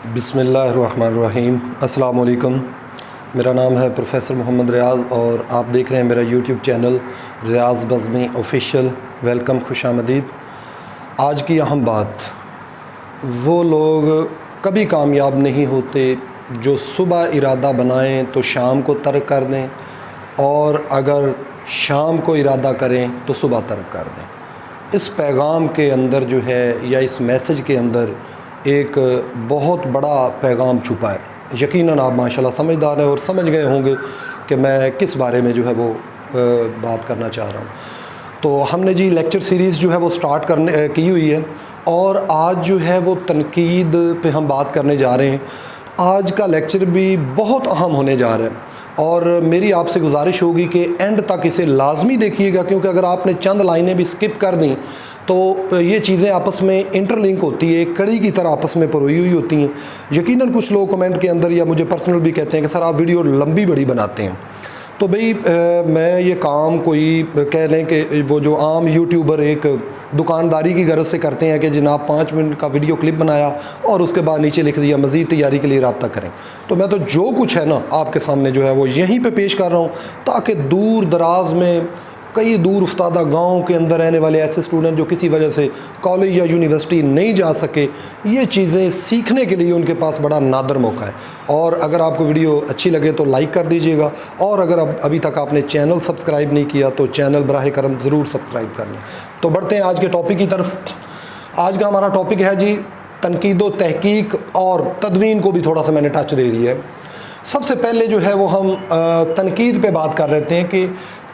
بسم اللہ الرحمن الرحیم۔ السلام علیکم، میرا نام ہے پروفیسر محمد ریاض اور آپ دیکھ رہے ہیں میرا یوٹیوب چینل ریاض بزمی آفیشیل۔ ویلکم، خوش آمدید۔ آج کی اہم بات، وہ لوگ کبھی کامیاب نہیں ہوتے جو صبح ارادہ بنائیں تو شام کو ترک کر دیں، اور اگر شام کو ارادہ کریں تو صبح ترک کر دیں۔ اس پیغام کے اندر جو ہے، یا اس میسج کے اندر ایک بہت بڑا پیغام چھپا ہے۔ یقیناً آپ ماشاءاللہ سمجھدار ہیں اور سمجھ گئے ہوں گے کہ میں کس بارے میں جو ہے وہ بات کرنا چاہ رہا ہوں۔ تو ہم نے لیکچر سیریز جو ہے وہ سٹارٹ کی ہوئی ہے، اور آج جو ہے وہ تنقید پہ ہم بات کرنے جا رہے ہیں۔ آج کا لیکچر بھی بہت اہم ہونے جا رہا ہے، اور میری آپ سے گزارش ہوگی کہ اینڈ تک اسے لازمی دیکھیے گا، کیونکہ اگر آپ نے چند لائنیں بھی سکپ کر دیں تو یہ چیزیں آپس میں انٹر لنک ہوتی ہے، ایک کڑی کی طرح آپس میں پروئی ہوئی ہوتی ہیں۔ یقیناً کچھ لوگ کمنٹ کے اندر یا مجھے پرسنل بھی کہتے ہیں کہ سر آپ ویڈیو لمبی بڑی بناتے ہیں۔ تو بھئی میں یہ کام کوئی کہہ لیں کہ وہ جو عام یوٹیوبر ایک دکانداری کی غرض سے کرتے ہیں کہ جناب 5 منٹ کا ویڈیو کلپ بنایا اور اس کے بعد نیچے لکھ دیا مزید تیاری کے لیے رابطہ کریں، تو میں تو جو کچھ ہے نا آپ کے سامنے جو ہے وہ یہیں پہ پیش کر رہا ہوں، تاکہ دور دراز میں کئی دور افتادہ گاؤں کے اندر رہنے والے ایسے اسٹوڈنٹ جو کسی وجہ سے کالج یا یونیورسٹی نہیں جا سکے، یہ چیزیں سیکھنے کے لیے ان کے پاس بڑا نادر موقع ہے۔ اور اگر آپ کو ویڈیو اچھی لگے تو لائک کر دیجئے گا، اور اگر ابھی تک آپ نے چینل سبسکرائب نہیں کیا تو چینل براہ کرم ضرور سبسکرائب کر لیں۔ تو بڑھتے ہیں آج کے ٹاپک کی طرف۔ آج کا ہمارا ٹاپک ہے تنقید و تحقیق، اور تدوین کو بھی تھوڑا سا میں نے ٹچ دے دیا ہے۔ سب سے پہلے جو ہے وہ ہم تنقید پہ بات کر رہے ہیں کہ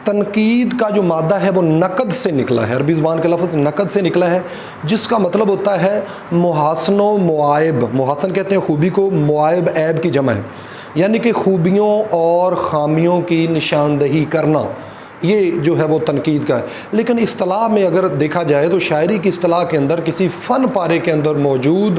تنقید کا جو مادہ ہے وہ نقد سے نکلا ہے، عربی زبان کا لفظ نقد سے نکلا ہے، جس کا مطلب ہوتا ہے محاسن و معائب۔ محاسن کہتے ہیں خوبی کو، معائب عیب کی جمع ہے، یعنی کہ خوبیوں اور خامیوں کی نشاندہی کرنا، یہ جو ہے وہ تنقید کا ہے۔ لیکن اصطلاح میں اگر دیکھا جائے تو شاعری کی اصطلاح کے اندر کسی فن پارے کے اندر موجود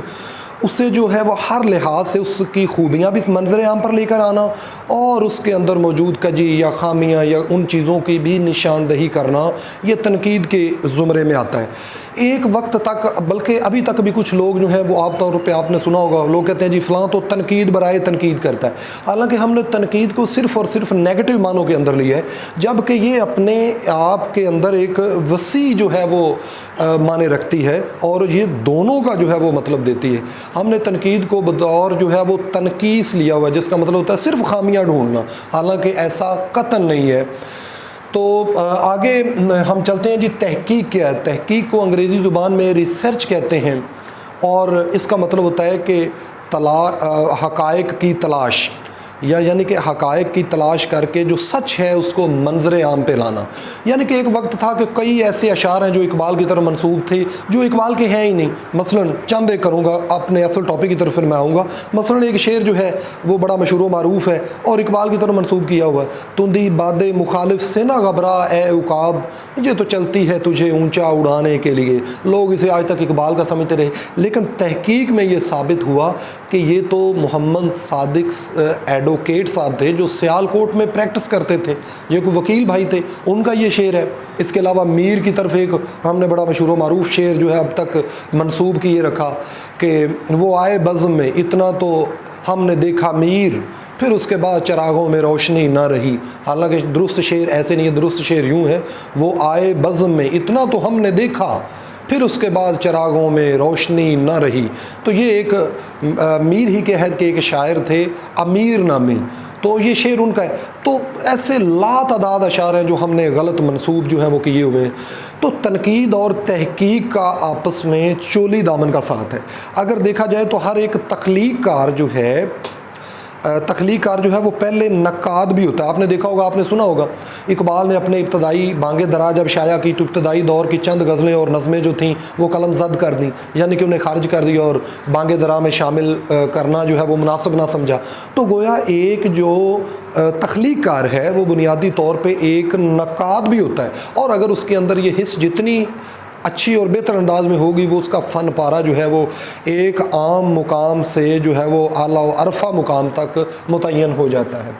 اسے جو ہے وہ ہر لحاظ سے اس کی خوبیاں بھی منظر عام پر لے کر آنا، اور اس کے اندر موجود کجی یا خامیاں یا ان چیزوں کی بھی نشاندہی کرنا، یہ تنقید کے زمرے میں آتا ہے۔ ایک وقت تک، بلکہ ابھی تک بھی کچھ لوگ جو ہیں وہ عام طور پہ آپ نے سنا ہوگا، لوگ کہتے ہیں فلاں تو تنقید برائے تنقید کرتا ہے، حالانکہ ہم نے تنقید کو صرف اور صرف نیگیٹو معنوں کے اندر لیا ہے، جبکہ یہ اپنے آپ کے اندر ایک وسیع جو ہے وہ معنی رکھتی ہے، اور یہ دونوں کا جو ہے وہ مطلب دیتی ہے۔ ہم نے تنقید کو بطور جو ہے وہ تنقیس لیا ہوا ہے، جس کا مطلب ہوتا ہے صرف خامیاں ڈھونڈنا، حالانکہ ایسا قطعاً نہیں ہے۔ تو آگے ہم چلتے ہیں تحقیق کیا ہے۔ تحقیق کو انگریزی زبان میں ریسرچ کہتے ہیں، اور اس کا مطلب ہوتا ہے کہ حقائق کی تلاش، یعنی کہ حقائق کی تلاش کر کے جو سچ ہے اس کو منظر عام پہ لانا۔ یعنی کہ ایک وقت تھا کہ کئی ایسے اشعار ہیں جو اقبال کی طرف منسوب تھے، جو اقبال کے ہیں ہی نہیں۔ مثلا چند ایک کروں گا، اپنے اصل ٹاپک کی طرف پھر میں آؤں گا۔ مثلا ایک شعر جو ہے وہ بڑا مشہور و معروف ہے اور اقبال کی طرف منسوب کیا ہوا ہے، تندی باد مخالف سے نہ گھبرا اے عقاب، یہ تو چلتی ہے تجھے اونچا اڑانے کے لیے۔ لوگ اسے آج تک اقبال کا سمجھتے رہے، لیکن تحقیق میں یہ ثابت ہوا کہ یہ تو محمد صادق ایڈوکیٹ صاحب تھے، جو سیالکوٹ میں پریکٹس کرتے تھے، یہ کوئی وکیل بھائی تھے، ان کا یہ شعر ہے۔ اس کے علاوہ میر کی طرف ایک ہم نے بڑا مشہور و معروف شعر جو ہے اب تک منسوب کیے رکھا کہ وہ آئے بزم میں اتنا تو ہم نے دیکھا میر، پھر اس کے بعد چراغوں میں روشنی نہ رہی۔ حالانکہ درست شعر ایسے نہیں ہے، درست شعر یوں ہے، وہ آئے بزم میں اتنا تو ہم نے دیکھا، پھر اس کے بعد چراغوں میں روشنی نہ رہی۔ تو یہ ایک میر ہی کے عہد کے ایک شاعر تھے، امیر نامی، تو یہ شعر ان کا ہے۔ تو ایسے لا تعداد اشعار ہیں جو ہم نے غلط منسوب جو ہیں وہ کیے ہوئے ہیں۔ تو تنقید اور تحقیق کا آپس میں چولی دامن کا ساتھ ہے۔ اگر دیکھا جائے تو ہر ایک تخلیق کار جو ہے وہ پہلے نقاد بھی ہوتا ہے۔ آپ نے دیکھا ہوگا، آپ نے سنا ہوگا، اقبال نے اپنے ابتدائی بانگ درا جب شائع کی تو ابتدائی دور کی چند غزلیں اور نظمیں جو تھیں وہ قلم زد کر دیں، یعنی کہ انہیں خارج کر دیا اور بانگ درا میں شامل کرنا جو ہے وہ مناسب نہ سمجھا۔ تو گویا ایک جو تخلیق کار ہے وہ بنیادی طور پہ ایک نقاد بھی ہوتا ہے، اور اگر اس کے اندر یہ حص جتنی اچھی اور بہتر انداز میں ہوگی، وہ اس کا فن پارہ جو ہے وہ ایک عام مقام سے جو ہے وہ اعلیٰ و عرفہ مقام تک متعین ہو جاتا ہے۔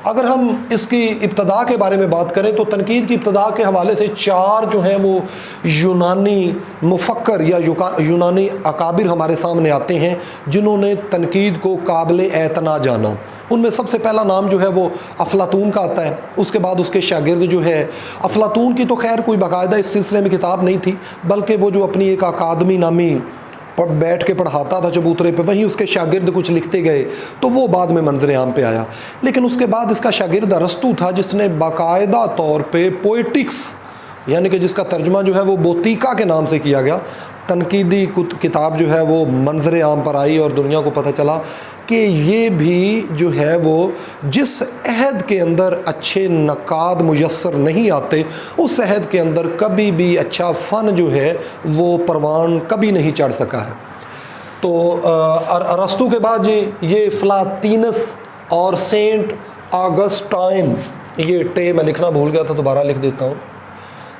اگر ہم اس کی ابتدا کے بارے میں بات کریں تو تنقید کی ابتدا کے حوالے سے 4 جو ہیں وہ یونانی مفکر یا یونانی اکابر ہمارے سامنے آتے ہیں جنہوں نے تنقید کو قابل اعتنا جانا۔ ان میں سب سے پہلا نام جو ہے وہ افلاطون کا آتا ہے، اس کے بعد اس کے شاگرد جو ہے، افلاطون کی تو خیر کوئی باقاعدہ اس سلسلے میں کتاب نہیں تھی، بلکہ وہ جو اپنی ایک اکادمی نامی بیٹھ کے پڑھاتا تھا چبوترے پہ، وہیں اس کے شاگرد کچھ لکھتے گئے تو وہ بعد میں منظر عام پہ آیا۔ لیکن اس کے بعد اس کا شاگرد ارسطو تھا جس نے باقاعدہ طور پہ پوئٹکس، یعنی کہ جس کا ترجمہ جو ہے وہ بوتیکا کے نام سے کیا گیا، تنقیدی کتاب جو ہے وہ منظر عام پر آئی اور دنیا کو پتہ چلا کہ یہ بھی جو ہے وہ جس عہد کے اندر اچھے نقاد میسر نہیں آتے، اس عہد کے اندر کبھی بھی اچھا فن جو ہے وہ پروان کبھی نہیں چڑھ سکا ہے۔ تو ارسطو کے بعد یہ فلاطینس اور سینٹ آگسٹائن، یہ ٹے میں لکھنا بھول گیا تھا، دوبارہ لکھ دیتا ہوں،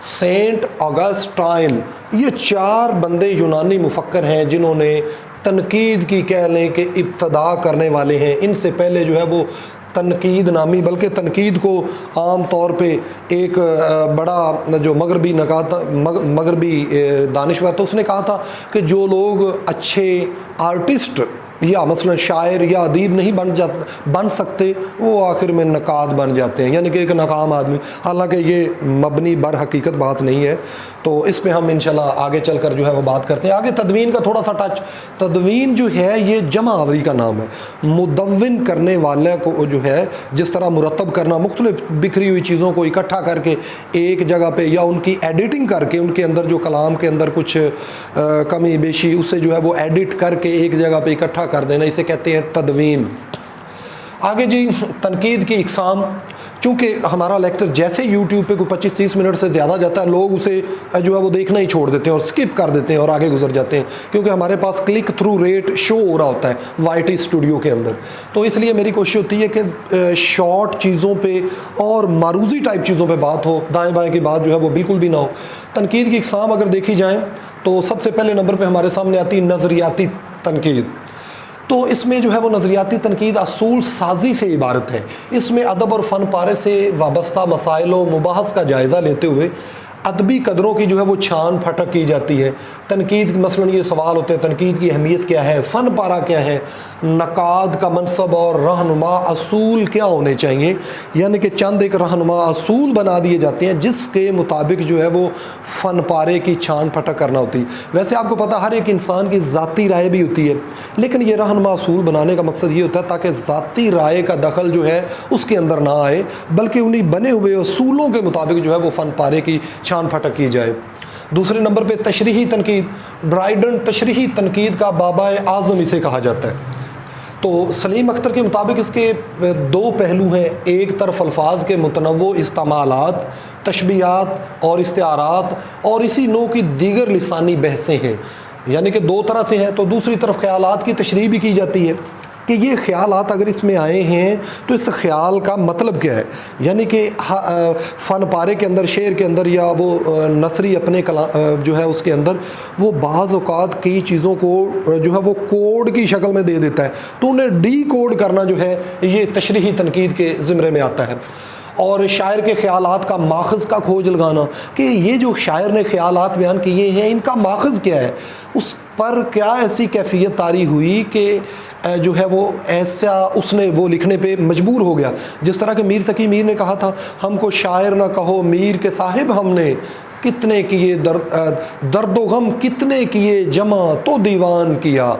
سینٹ آگسٹائن، یہ 4 بندے یونانی مفکر ہیں جنہوں نے تنقید کی کہہ لیں کہ ابتدا کرنے والے ہیں۔ ان سے پہلے جو ہے وہ تنقید نامی، بلکہ تنقید کو عام طور پہ ایک بڑا جو مغربی دانشور تھا، اس نے کہا تھا کہ جو لوگ اچھے آرٹسٹ یا مثلا شاعر یا ادیب نہیں بن سکتے، وہ آخر میں نقاد بن جاتے ہیں، یعنی کہ ایک ناکام آدمی۔ حالانکہ یہ مبنی بر حقیقت بات نہیں ہے، تو اس پہ ہم انشاءاللہ آگے چل کر جو ہے وہ بات کرتے ہیں۔ آگے تدوین کا تھوڑا سا ٹچ۔ تدوین جو ہے یہ جمع آوری کا نام ہے، مدون کرنے والے کو جو ہے جس طرح مرتب کرنا، مختلف بکھری ہوئی چیزوں کو اکٹھا کر کے ایک جگہ پہ، یا ان کی ایڈیٹنگ کر کے، ان کے اندر جو کلام کے اندر کچھ کمی بیشی اسے جو ہے وہ ایڈٹ کر کے ایک جگہ پہ اکٹھا کر دینا، اسے کہتے ہیں تدوین۔ آگے جی تنقید کی اقسام، چونکہ ہمارا لیکچر جیسے یوٹیوب پہ کوئی 25-30 منٹ سے زیادہ جاتا ہے، لوگ اسے جو ہے وہ دیکھنا ہی چھوڑ دیتے ہیں اور سکپ کر دیتے ہیں اور آگے گزر جاتے ہیں، کیونکہ ہمارے پاس کلک تھرو ریٹ شو ہو رہا ہوتا ہے وائی ٹی اسٹوڈیو کے اندر۔ تو اس لیے میری کوشش ہوتی ہے کہ شارٹ چیزوں پہ اور معروضی ٹائپ چیزوں پہ بات ہو، دائیں بائیں کی بات جو ہے وہ بالکل بھی نہ ہو۔ تنقید کی اقسام اگر دیکھی جائیں تو سب سے پہلے نمبر پہ ہمارے سامنے آتی نظریاتی تنقید۔ تو اس میں جو ہے وہ نظریاتی تنقید اصول سازی سے عبارت ہے۔ اس میں ادب اور فن پارے سے وابستہ مسائل و مباحث کا جائزہ لیتے ہوئے ادبی قدروں کی جو ہے وہ چھان پھٹک کی جاتی ہے۔ تنقید مثلاً یہ سوال ہوتے ہیں تنقید کی اہمیت کیا ہے، فن پارہ کیا ہے، نقاد کا منصب اور رہنما اصول کیا ہونے چاہیے، یعنی کہ چند ایک رہنما اصول بنا دیے جاتے ہیں جس کے مطابق جو ہے وہ فن پارے کی چھان پھٹک کرنا ہوتی ہے۔ ویسے آپ کو پتہ ہر ایک انسان کی ذاتی رائے بھی ہوتی ہے، لیکن یہ رہنما اصول بنانے کا مقصد یہ ہوتا ہے تاکہ ذاتی رائے کا دخل جو ہے اس کے اندر نہ آئے، بلکہ انہی بنے ہوئے اصولوں کے مطابق جو ہے وہ فن پارے کی چھان پھٹک کی جائے۔ دوسرے نمبر پہ تشریحی تنقید، ڈرائیڈن تشریحی تنقید کا بابا اعظم اسے کہا جاتا ہے۔ تو سلیم اختر کے مطابق اس کے 2 پہلو ہیں، ایک طرف الفاظ کے متنوع استعمالات، تشبیہات اور استعارات، اور اسی نوع کی دیگر لسانی بحثیں ہیں، یعنی کہ 2 طرح سے ہیں۔ تو دوسری طرف خیالات کی تشریح بھی کی جاتی ہے کہ یہ خیالات اگر اس میں آئے ہیں تو اس خیال کا مطلب کیا ہے، یعنی کہ فن پارے کے اندر، شعر کے اندر یا وہ نثری اپنے جو ہے اس کے اندر وہ بعض اوقات کئی چیزوں کو جو ہے وہ کوڈ کی شکل میں دے دیتا ہے، تو انہیں ڈی کوڈ کرنا جو ہے یہ تشریحی تنقید کے زمرے میں آتا ہے۔ اور شاعر کے خیالات کا ماخذ کا کھوج لگانا کہ یہ جو شاعر نے خیالات بیان کیے ہیں ان کا ماخذ کیا ہے، اس پر کیا ایسی کیفیت طاری ہوئی کہ جو ہے وہ ایسا اس نے وہ لکھنے پہ مجبور ہو گیا۔ جس طرح کہ میر تقی میر نے کہا تھا، ہم کو شاعر نہ کہو میر کے صاحب، ہم نے کتنے کیے درد و غم کتنے کیے جمع تو دیوان کیا۔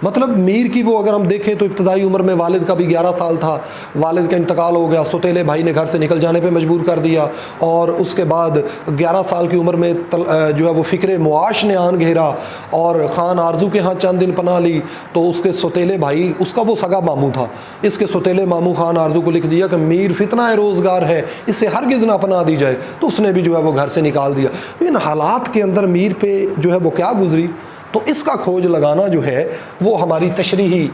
مطلب میر کی وہ اگر ہم دیکھیں تو ابتدائی عمر میں والد کا بھی 11 سال تھا، والد کا انتقال ہو گیا، سوتیلے بھائی نے گھر سے نکل جانے پہ مجبور کر دیا، اور اس کے بعد 11 سال کی عمر میں جو ہے وہ فکر معاش نے آن گھیرا اور خان آرزو کے ہاں چند دن پناہ لی، تو اس کے سوتیلے بھائی، اس کا وہ سگا ماموں تھا، اس کے سوتیلے ماموں خان آرزو کو لکھ دیا کہ میر فتنہ روزگار ہے، اس سے ہرگز نہ پناہ دی جائے، تو اس نے بھی جو ہے وہ گھر سے نکال دیا۔ ان حالات کے اندر میر پہ جو ہے وہ کیا گزری، تو اس کا کھوج لگانا جو ہے وہ ہماری تشریحی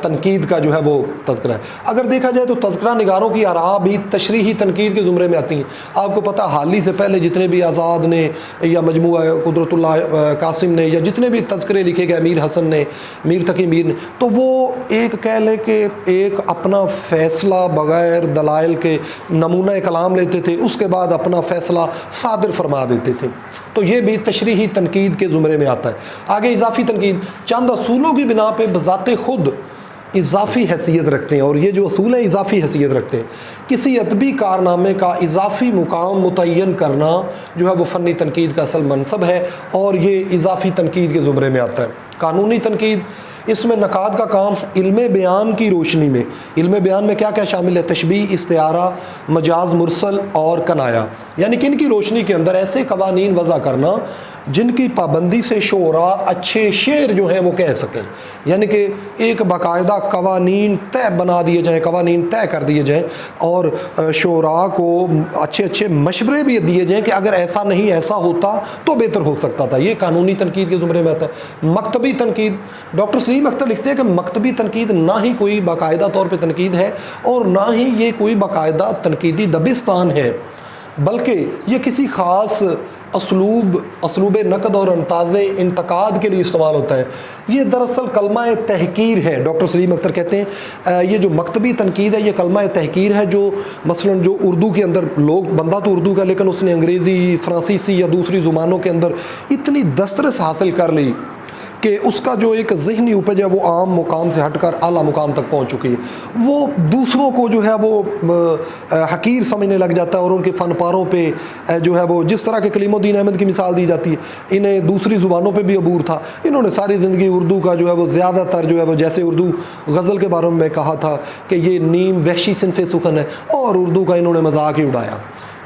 تنقید کا جو ہے وہ تذکرہ ہے۔ اگر دیکھا جائے تو تذکرہ نگاروں کی آراء بھی تشریحی تنقید کے زمرے میں آتی ہیں۔ آپ کو پتہ حال ہی سے پہلے جتنے بھی آزاد نے یا مجموعہ قدرت اللہ قاسم نے یا جتنے بھی تذکرے لکھے گئے، میر حسن نے، میر تقی میر نے، تو وہ ایک کہہ لے کہ ایک اپنا فیصلہ بغیر دلائل کے نمونہ کلام لیتے تھے، اس کے بعد اپنا فیصلہ صادر فرما دیتے تھے۔ تو یہ بھی تشریحی تنقید کے زمرے میں آتا ہے۔ آگے اضافی تنقید چند اصولوں کی بنا پہ بذات خود اضافی حیثیت رکھتے ہیں، اور یہ جو اصول ہیں اضافی حیثیت رکھتے ہیں۔ کسی ادبی کارنامے کا اضافی مقام متعین کرنا جو ہے وہ فنی تنقید کا اصل منصب ہے، اور یہ اضافی تنقید کے زمرے میں آتا ہے۔ قانونی تنقید، اس میں نقاد کا کام علم بیان کی روشنی میں، علم بیان میں کیا کیا شامل ہے؟ تشبیہ، استعارہ، مجاز مرسل اور کنایا، یعنی کن کی روشنی کے اندر ایسے قوانین وضع کرنا جن کی پابندی سے شعراء اچھے شعر جو ہیں وہ کہہ سکیں، یعنی کہ ایک باقاعدہ قوانین طے بنا دیے جائیں، قوانین طے کر دیے جائیں، اور شعراء کو اچھے اچھے مشورے بھی دیے جائیں کہ اگر ایسا نہیں ایسا ہوتا تو بہتر ہو سکتا تھا۔ یہ قانونی تنقید کے زمرے میں آتا ہے۔ مکتبی تنقید، ڈاکٹر سلیم اختر لکھتے ہیں کہ مکتبی تنقید نہ ہی کوئی باقاعدہ طور پہ تنقید ہے اور نہ ہی یہ کوئی باقاعدہ تنقیدی دبستان ہے، بلکہ یہ کسی خاص اسلوب نقد اور انداز انتقاد کے لیے استعمال ہوتا ہے۔ یہ دراصل کلمہ تحقیر ہے۔ ڈاکٹر سلیم اختر کہتے ہیں یہ جو مکتبی تنقید ہے یہ کلمہ تحقیر ہے، جو مثلا جو اردو کے اندر بندہ تو اردو کا لیکن اس نے انگریزی، فرانسیسی یا دوسری زبانوں کے اندر اتنی دسترس حاصل کر لی کہ اس کا جو ایک ذہنی اپج ہے وہ عام مقام سے ہٹ کر اعلیٰ مقام تک پہنچ چکی ہے۔ وہ دوسروں کو جو ہے وہ حقیر سمجھنے لگ جاتا ہے، اور ان کے فن پاروں پہ جو ہے وہ جس طرح کے کلیم الدین احمد کی مثال دی جاتی ہے، انہیں دوسری زبانوں پہ بھی عبور تھا، انہوں نے ساری زندگی اردو کا جو ہے وہ زیادہ تر جو ہے وہ، جیسے اردو غزل کے بارے میں کہا تھا کہ یہ نیم وحشی صنف سخن ہے، اور اردو کا انہوں نے مذاق ہی اڑایا،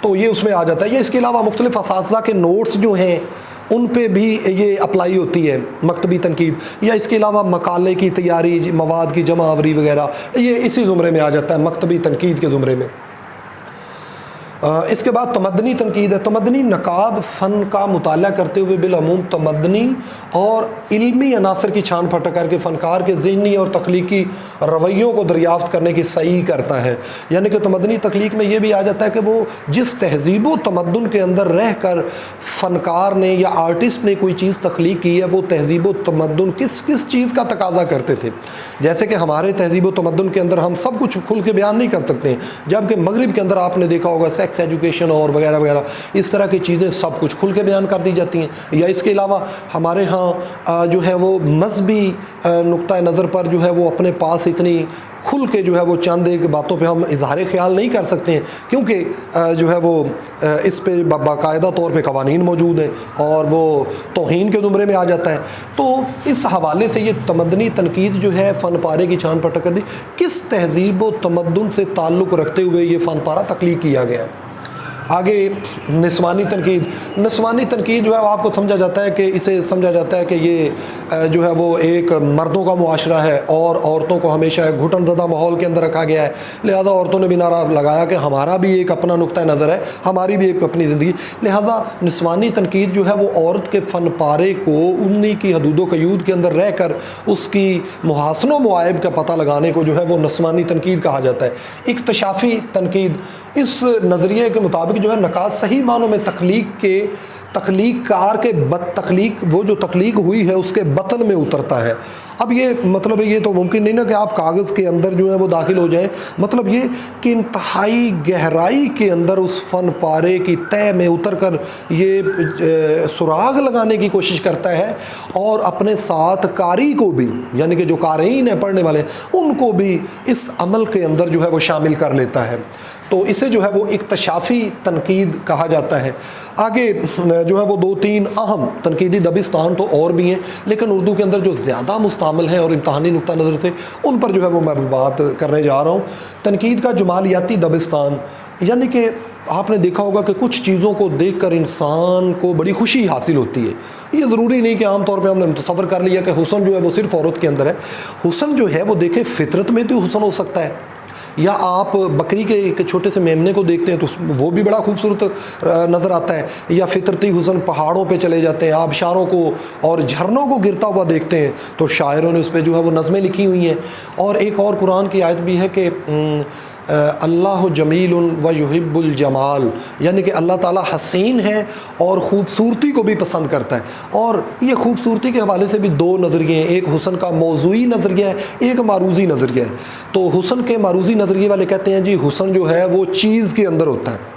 تو یہ اس میں آ جاتا ہے۔ یہ اس کے علاوہ مختلف اساتذہ کے نوٹس جو ہیں ان پہ بھی یہ اپلائی ہوتی ہے مکتبی تنقید، یا اس کے علاوہ مقالے کی تیاری، مواد کی جمع آوری وغیرہ، یہ اسی زمرے میں آ جاتا ہے، مکتبی تنقید کے زمرے میں۔ اس کے بعد تمدنی تنقید ہے۔ تمدنی نقاد فن کا مطالعہ کرتے ہوئے بالعموم تمدنی اور علمی عناصر کی چھان پھٹک کر کے فنکار کے ذہنی اور تخلیقی رویوں کو دریافت کرنے کی سعی کرتا ہے، یعنی کہ تمدنی تخلیق میں یہ بھی آ جاتا ہے کہ وہ جس تہذیب و تمدن کے اندر رہ کر فنکار نے یا آرٹسٹ نے کوئی چیز تخلیق کی ہے، وہ تہذیب و تمدن کس چیز کا تقاضا کرتے تھے۔ جیسے کہ ہمارے تہذیب و تمدن کے اندر ہم سب کچھ کھل کے بیان نہیں کر سکتے ہیں، جبکہ مغرب کے اندر آپ نے دیکھا ہوگا سیکس ایجوکیشن اور وغیرہ وغیرہ، اس طرح کی چیزیں سب کچھ کھل کے بیان کر دی جاتی ہیں۔ یا اس کے علاوہ ہمارے ہاں جو ہے وہ مذہبی نقطہ نظر پر جو ہے وہ اپنے پاس اتنی کھل کے جو ہے وہ چند ایک باتوں پہ ہم اظہار خیال نہیں کر سکتے ہیں، کیونکہ جو ہے وہ اس پہ باقاعدہ طور پہ قوانین موجود ہیں اور وہ توہین کے زمرے میں آ جاتا ہے۔ تو اس حوالے سے یہ تمدنی تنقید جو ہے فن پارے کی چھان پھٹک کر دی، کس تہذیب و تمدن سے تعلق رکھتے ہوئے یہ فن پارہ تخلیق کیا گیا ہے۔ آگے نسوانی تنقید۔ نسوانی تنقید جو ہے آپ کو سمجھا جاتا ہے کہ اسے سمجھا جاتا ہے کہ یہ جو ہے وہ ایک مردوں کا معاشرہ ہے اور عورتوں کو ہمیشہ ایک گھٹن زدہ ماحول کے اندر رکھا گیا ہے، لہذا عورتوں نے بھی نعرہ لگایا کہ ہمارا بھی ایک اپنا نقطہ نظر ہے، ہماری بھی ایک اپنی زندگی، لہذا نسوانی تنقید جو ہے وہ عورت کے فن پارے کو انہی کی حدود و قیود کے اندر رہ کر اس کی محاسن و معائب کا پتہ لگانے کو جو ہے وہ نسوانی تنقید کہا جاتا ہے۔ اکتشافی تنقید، اس نظریے کے مطابق جو ہے نقاد صحیح معنوں میں تخلیق کار کے تخلیق، وہ جو تخلیق ہوئی ہے اس کے بطن میں اترتا ہے۔ اب یہ مطلب ہے، یہ تو ممکن نہیں نا کہ آپ کاغذ کے اندر جو ہے وہ داخل ہو جائیں، مطلب یہ کہ انتہائی گہرائی کے اندر اس فن پارے کی تہ میں اتر کر یہ سراغ لگانے کی کوشش کرتا ہے، اور اپنے ساتھ قاری کو بھی، یعنی کہ جو قارئین ہیں، پڑھنے والے ہیں، ان کو بھی اس عمل کے اندر جو ہے وہ شامل کر لیتا ہے۔ تو اسے جو ہے وہ اکتشافی تنقید کہا جاتا ہے۔ آگے جو ہے وہ 2-3 اہم تنقیدی دبستان تو اور بھی ہیں، لیکن اردو کے اندر جو زیادہ مستعمل ہیں اور امتحانی نقطہ نظر سے ان پر جو ہے وہ میں بات کرنے جا رہا ہوں۔ تنقید کا جمالیاتی دبستان، یعنی کہ آپ نے دیکھا ہوگا کہ کچھ چیزوں کو دیکھ کر انسان کو بڑی خوشی حاصل ہوتی ہے۔ یہ ضروری نہیں کہ عام طور پہ ہم نے متصور کر لیا کہ حسن جو ہے وہ صرف عورت کے اندر ہے۔ حسن جو ہے وہ دیکھیں فطرت میں تو حسن ہو سکتا ہے، یا آپ بکری کے ایک چھوٹے سے میمنے کو دیکھتے ہیں تو وہ بھی بڑا خوبصورت نظر آتا ہے، یا فطرتی حسن پہاڑوں پہ چلے جاتے ہیں، آبشاروں کو اور جھرنوں کو گرتا ہوا دیکھتے ہیں تو شاعروں نے اس پہ جو ہے وہ نظمیں لکھی ہوئی ہیں۔ اور ایک اور قرآن کی آیت بھی ہے کہ اللہ جمیل و یحب الجمال، یعنی کہ اللہ تعالیٰ حسین ہے اور خوبصورتی کو بھی پسند کرتا ہے۔ اور یہ خوبصورتی کے حوالے سے بھی دو نظریے ہیں، ایک حسن کا موضوعی نظریہ ہے، ایک معروضی نظریہ ہے۔ تو حسن کے معروضی نظریے والے کہتے ہیں جی حسن جو ہے وہ چیز کے اندر ہوتا ہے،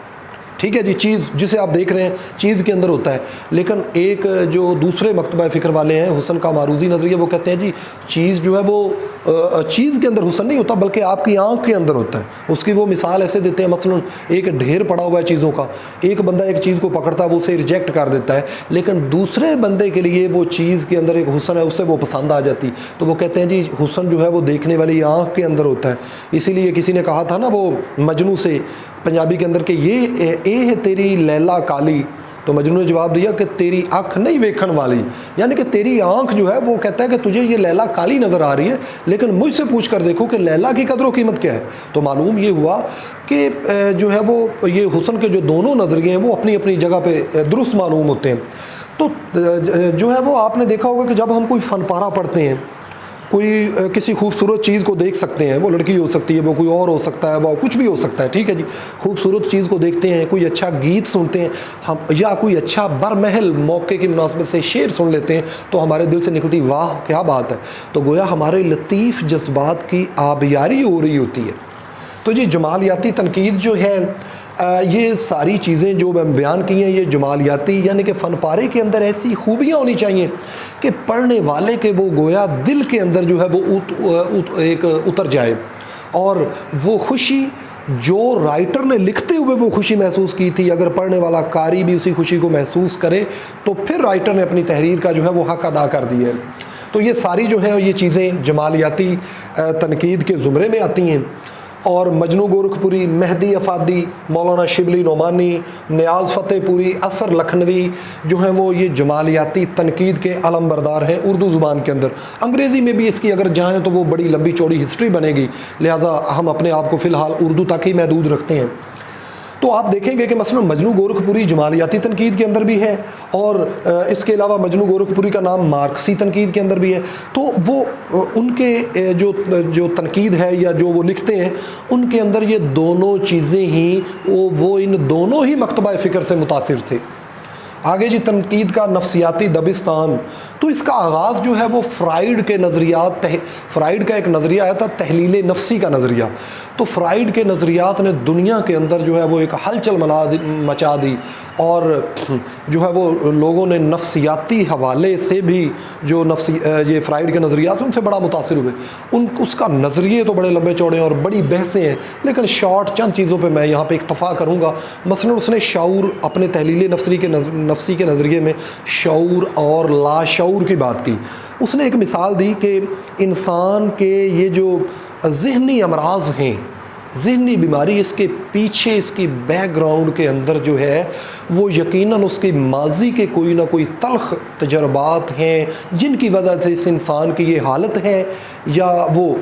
ٹھیک ہے جی، چیز جسے آپ دیکھ رہے ہیں چیز کے اندر ہوتا ہے۔ لیکن ایک جو دوسرے مکتبہ فکر والے ہیں حسن کا معروضی نظریہ، وہ کہتے ہیں جی چیز جو ہے وہ چیز کے اندر حسن نہیں ہوتا بلکہ آپ کی آنکھ کے اندر ہوتا ہے۔ اس کی وہ مثال ایسے دیتے ہیں، مثلا ایک ڈھیر پڑا ہوا ہے چیزوں کا، ایک بندہ ایک چیز کو پکڑتا ہے وہ اسے ریجیکٹ کر دیتا ہے، لیکن دوسرے بندے کے لیے وہ چیز کے اندر ایک حسن ہے، اسے وہ پسند آ جاتی، تو وہ کہتے ہیں جی حسن جو ہے وہ دیکھنے والی آنکھ کے اندر ہوتا ہے۔ اسی لیے کسی نے کہا تھا نا وہ مجنوں سے پنجابی کے اندر کہ یہ اے ہے تیری لیلا کالی، تو مجنوں نے جواب دیا کہ تیری آنکھ نہیں ویکھن والی، یعنی کہ تیری آنکھ جو ہے وہ کہتا ہے کہ تجھے یہ لیلا کالی نظر آ رہی ہے، لیکن مجھ سے پوچھ کر دیکھو کہ لیلا کی قدر و قیمت کیا ہے۔ تو معلوم یہ ہوا کہ جو ہے وہ یہ حسن کے جو دونوں نظریے ہیں وہ اپنی اپنی جگہ پہ درست معلوم ہوتے ہیں۔ تو جو ہے وہ آپ نے دیکھا ہوگا کہ جب ہم کوئی فن پارہ پڑھتے ہیں، کوئی کسی خوبصورت چیز کو دیکھ سکتے ہیں، وہ لڑکی ہو سکتی ہے، وہ کوئی اور ہو سکتا ہے، وہ کچھ بھی ہو سکتا ہے، ٹھیک ہے جی، خوبصورت چیز کو دیکھتے ہیں، کوئی اچھا گیت سنتے ہیں ہم، یا کوئی اچھا برمحل موقع کی مناسبت سے شعر سن لیتے ہیں تو ہمارے دل سے نکلتی واہ کیا بات ہے، تو گویا ہمارے لطیف جذبات کی آبیاری ہو رہی ہوتی ہے۔ تو جی جمالیاتی تنقید جو ہے یہ ساری چیزیں جو میں بیان کی ہیں یہ جمالیاتی، یعنی کہ فن پارے کے اندر ایسی خوبیاں ہونی چاہیے کہ پڑھنے والے کے وہ گویا دل کے اندر جو ہے وہ ایک اتر جائے، اور وہ خوشی جو رائٹر نے لکھتے ہوئے وہ خوشی محسوس کی تھی اگر پڑھنے والا قاری بھی اسی خوشی کو محسوس کرے تو پھر رائٹر نے اپنی تحریر کا جو ہے وہ حق ادا کر دیا ہے۔ تو یہ ساری جو ہیں یہ چیزیں جمالیاتی تنقید کے زمرے میں آتی ہیں۔ اور مجنوں گورکھ پوری، مہدی افادی، مولانا شبلی نعمانی، نیاز فتح پوری، اثر لکھنوی جو ہیں وہ یہ جمالیاتی تنقید کے علم بردار ہیں اردو زبان کے اندر۔ انگریزی میں بھی اس کی اگر جائیں تو وہ بڑی لمبی چوڑی ہسٹری بنے گی، لہٰذا ہم اپنے آپ کو فی الحال اردو تک ہی محدود رکھتے ہیں۔ تو آپ دیکھیں گے کہ مثلا مجنوں گورکھ پوری جمالیاتی تنقید کے اندر بھی ہے، اور اس کے علاوہ مجنوں گورکھ پوری کا نام مارکسی تنقید کے اندر بھی ہے۔ تو وہ ان کے جو تنقید ہے یا جو وہ لکھتے ہیں ان کے اندر یہ دونوں چیزیں ہی وہ ان دونوں ہی مکتبہ فکر سے متاثر تھے۔ آگے جی تنقید کا نفسیاتی دبستان، تو اس کا آغاز جو ہے وہ فرائیڈ کے نظریات، فرائیڈ کا ایک نظریہ آیا تھا تحلیل نفسی کا نظریہ، تو فرائیڈ کے نظریات نے دنیا کے اندر جو ہے وہ ایک ہلچل مچا دی، اور جو ہے وہ لوگوں نے نفسیاتی حوالے سے بھی جو یہ فرائیڈ کے نظریات ان سے بڑا متاثر ہوئے۔ اس کا نظریے تو بڑے لمبے چوڑے ہیں اور بڑی بحثیں ہیں، لیکن شارٹ چند چیزوں پہ میں یہاں پہ اکتفا کروں گا۔ مثلا اس نے شعور، اپنے تحلیل نفسی کے نظریے میں شعور اور لاشعور کی بات کی۔ اس نے ایک مثال دی کہ انسان کے یہ جو ذہنی امراض ہیں، ذہنی بیماری، اس کے پیچھے اس کی بیک گراؤنڈ کے اندر جو ہے وہ یقیناً اس کی ماضی کے کوئی نہ کوئی تلخ تجربات ہیں جن کی وجہ سے اس انسان کی یہ حالت ہے، یا وہ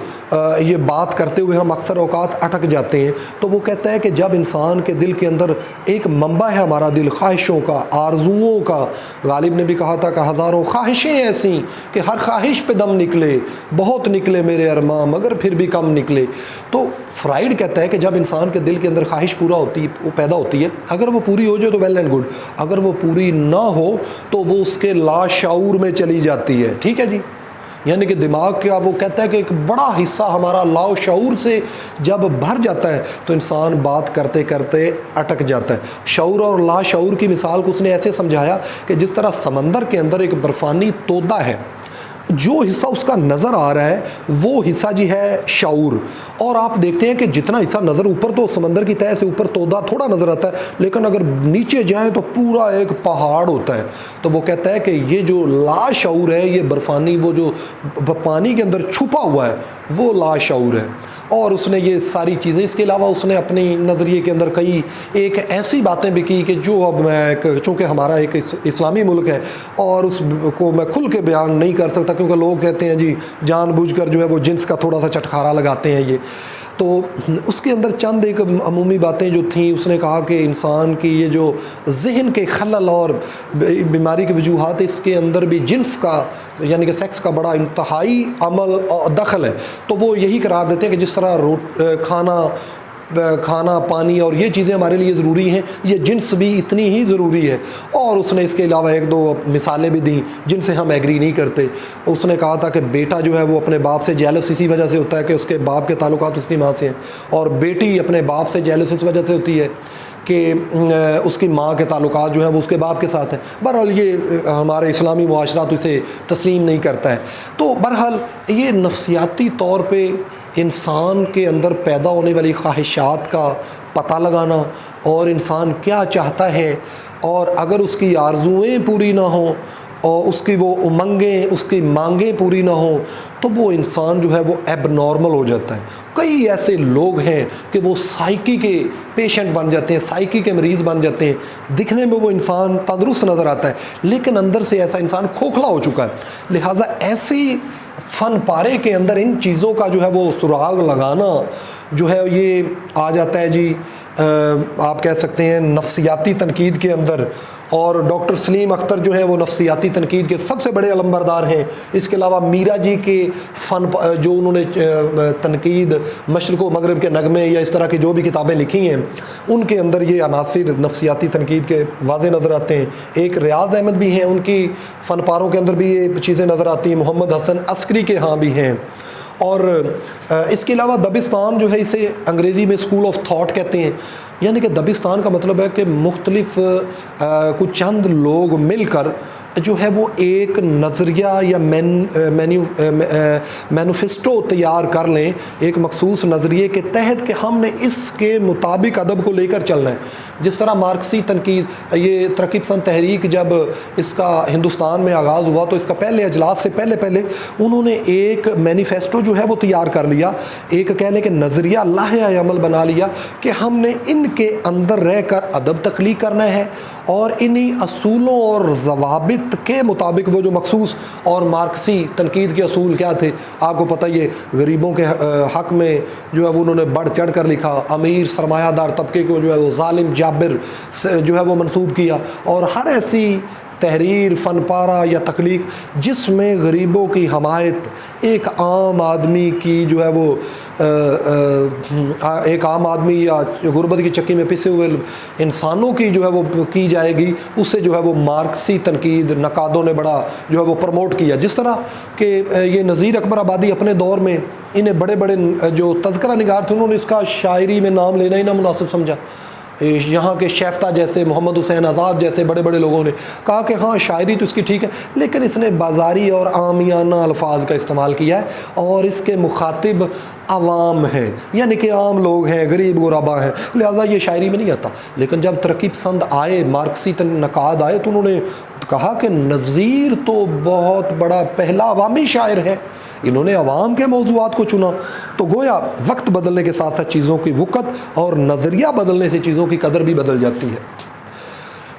یہ بات کرتے ہوئے ہم اکثر اوقات اٹک جاتے ہیں۔ تو وہ کہتا ہے کہ جب انسان کے دل کے اندر ایک منبع ہے ہمارا دل خواہشوں کا، آرزوؤں کا، غالب نے بھی کہا تھا کہ ہزاروں خواہشیں ایسی کہ ہر خواہش پہ دم نکلے، بہت نکلے میرے ارماں مگر پھر بھی کم نکلے۔ تو فرائیڈ کہتا ہے کہ جب انسان کے دل کے اندر خواہش پیدا ہوتی ہے، اگر وہ پوری ہو جائے تو ویل اینڈ گڈ، اگر وہ پوری نہ ہو تو وہ اس کے لاشعور میں چلی جاتی ہے، ٹھیک ہے جی، یعنی کہ دماغ کا وہ کہتا ہے کہ ایک بڑا حصہ ہمارا لاشعور سے جب بھر جاتا ہے تو انسان بات کرتے کرتے اٹک جاتا ہے۔ شعور اور لاشعور کی مثال کو اس نے ایسے سمجھایا کہ جس طرح سمندر کے اندر ایک برفانی تودا ہے، جو حصہ اس کا نظر آ رہا ہے وہ حصہ جی ہے شعور، اور آپ دیکھتے ہیں کہ جتنا حصہ نظر اوپر، تو سمندر کی تہہ سے اوپر تودا تھوڑا نظر آتا ہے، لیکن اگر نیچے جائیں تو پورا ایک پہاڑ ہوتا ہے۔ تو وہ کہتا ہے کہ یہ جو لاشعور ہے، یہ برفانی وہ جو پانی کے اندر چھپا ہوا ہے وہ لاشعور ہے۔ اور اس نے یہ ساری چیزیں، اس کے علاوہ اس نے اپنی نظریے کے اندر کئی ایک ایسی باتیں بھی کی کہ جو اب میں، چونکہ ہمارا ایک اسلامی ملک ہے اور اس کو میں کھل کے بیان نہیں کر سکتا، کیونکہ لوگ کہتے ہیں جی جان بوجھ کر جو ہے وہ جنس کا تھوڑا سا چٹکارا لگاتے ہیں یہ۔ تو اس کے اندر چند ایک عمومی باتیں جو تھیں، اس نے کہا کہ انسان کی یہ جو ذہن کے خلل اور بیماری کی وجوہات، اس کے اندر بھی جنس کا یعنی کہ سیکس کا بڑا انتہائی عمل اور دخل ہے۔ تو وہ یہی قرار دیتے ہیں کہ جس طرح کھانا پانی اور یہ چیزیں ہمارے لیے ضروری ہیں، یہ جنس بھی اتنی ہی ضروری ہے۔ اور اس نے اس کے علاوہ ایک دو مثالیں بھی دیں جن سے ہم ایگری نہیں کرتے۔ اس نے کہا تھا کہ بیٹا جو ہے وہ اپنے باپ سے جیلس اسی وجہ سے ہوتا ہے کہ اس کے باپ کے تعلقات اس کی ماں سے ہیں، اور بیٹی اپنے باپ سے جیلس اس وجہ سے ہوتی ہے کہ اس کی ماں کے تعلقات جو ہیں وہ اس کے باپ کے ساتھ ہیں۔ بہرحال یہ ہمارے اسلامی معاشرہ تو اسے تسلیم نہیں کرتا ہے۔ تو بہرحال یہ نفسیاتی طور پہ انسان کے اندر پیدا ہونے والی خواہشات کا پتہ لگانا، اور انسان کیا چاہتا ہے، اور اگر اس کی آرزوئیں پوری نہ ہوں اور اس کی وہ امنگیں، اس کی مانگیں پوری نہ ہوں، تو وہ انسان جو ہے وہ ایب نارمل ہو جاتا ہے۔ کئی ایسے لوگ ہیں کہ وہ سائیکی کے پیشنٹ بن جاتے ہیں، سائیکی کے مریض بن جاتے ہیں، دکھنے میں وہ انسان تندرست نظر آتا ہے لیکن اندر سے ایسا انسان کھوکھلا ہو چکا ہے۔ لہٰذا ایسی فن پارے کے اندر ان چیزوں کا جو ہے وہ سراغ لگانا جو ہے یہ آ جاتا ہے جی آپ کہہ سکتے ہیں نفسیاتی تنقید کے اندر۔ اور ڈاکٹر سلیم اختر جو ہیں وہ نفسیاتی تنقید کے سب سے بڑے علمبردار ہیں۔ اس کے علاوہ میرا جی کے جو انہوں نے تنقید مشرق و مغرب کے نغمے یا اس طرح کی جو بھی کتابیں لکھی ہیں ان کے اندر یہ عناصر نفسیاتی تنقید کے واضح نظر آتے ہیں۔ ایک ریاض احمد بھی ہیں، ان کی فن پاروں کے اندر بھی یہ چیزیں نظر آتی ہیں، محمد حسن عسکری کے ہاں بھی ہیں۔ اور اس کے علاوہ دبستان جو ہے اسے انگریزی میں اسکول آف تھاٹ کہتے ہیں، یعنی کہ دبستان کا مطلب ہے کہ مختلف کچھ چند لوگ مل کر جو ہے وہ ایک نظریہ یا مینیفیسٹو تیار کر لیں ایک مخصوص نظریے کے تحت کہ ہم نے اس کے مطابق ادب کو لے کر چلنا ہے۔ جس طرح مارکسی تنقید، یہ ترقی پسند تحریک جب اس کا ہندوستان میں آغاز ہوا تو اس کا پہلے اجلاس سے پہلے انہوں نے ایک مینیفیسٹو جو ہے وہ تیار کر لیا، ایک کہہ لیں کہ نظریہ لائحہ عمل بنا لیا کہ ہم نے ان کے اندر رہ کر ادب تخلیق کرنا ہے، اور انہی اصولوں اور ضوابط کے مطابق وہ جو مخصوص اور مارکسی تنقید کے اصول کیا تھے آپ کو پتہ، یہ غریبوں کے حق میں جو ہے وہ انہوں نے بڑھ چڑھ کر لکھا، امیر سرمایہ دار طبقے کو جو ہے وہ ظالم جابر جو ہے وہ منسوب کیا، اور ہر ایسی تحریر، فن پارہ یا تخلیق جس میں غریبوں کی حمایت، ایک عام آدمی کی جو ہے وہ ایک عام آدمی یا غربت کی چکی میں پسے ہوئے انسانوں کی جو ہے وہ کی جائے گی، اسے جو ہے وہ مارکسی تنقید نقادوں نے بڑا جو ہے وہ پروموٹ کیا۔ جس طرح کہ یہ نذیر اکبر آبادی اپنے دور میں انہیں بڑے بڑے جو تذکرہ نگار تھے انہوں نے اس کا شاعری میں نام لینا ہی نہ مناسب سمجھا۔ یہاں کے شیفتہ جیسے، محمد حسین آزاد جیسے بڑے بڑے لوگوں نے کہا کہ ہاں شاعری تو اس کی ٹھیک ہے لیکن اس نے بازاری اور عامیانہ الفاظ کا استعمال کیا ہے اور اس کے مخاطب عوام ہیں، یعنی کہ عام لوگ ہیں، غریب غربا ہیں، لہٰذا یہ شاعری میں نہیں آتا۔ لیکن جب ترقی پسند آئے، مارکسی نقاد آئے تو انہوں نے کہا کہ نذیر تو بہت بڑا پہلا عوامی شاعر ہے، انہوں نے عوام کے موضوعات کو چنا۔ تو گویا وقت بدلنے کے ساتھ ساتھ چیزوں کی وقت اور نظریہ بدلنے سے چیزوں کی قدر بھی بدل جاتی ہے۔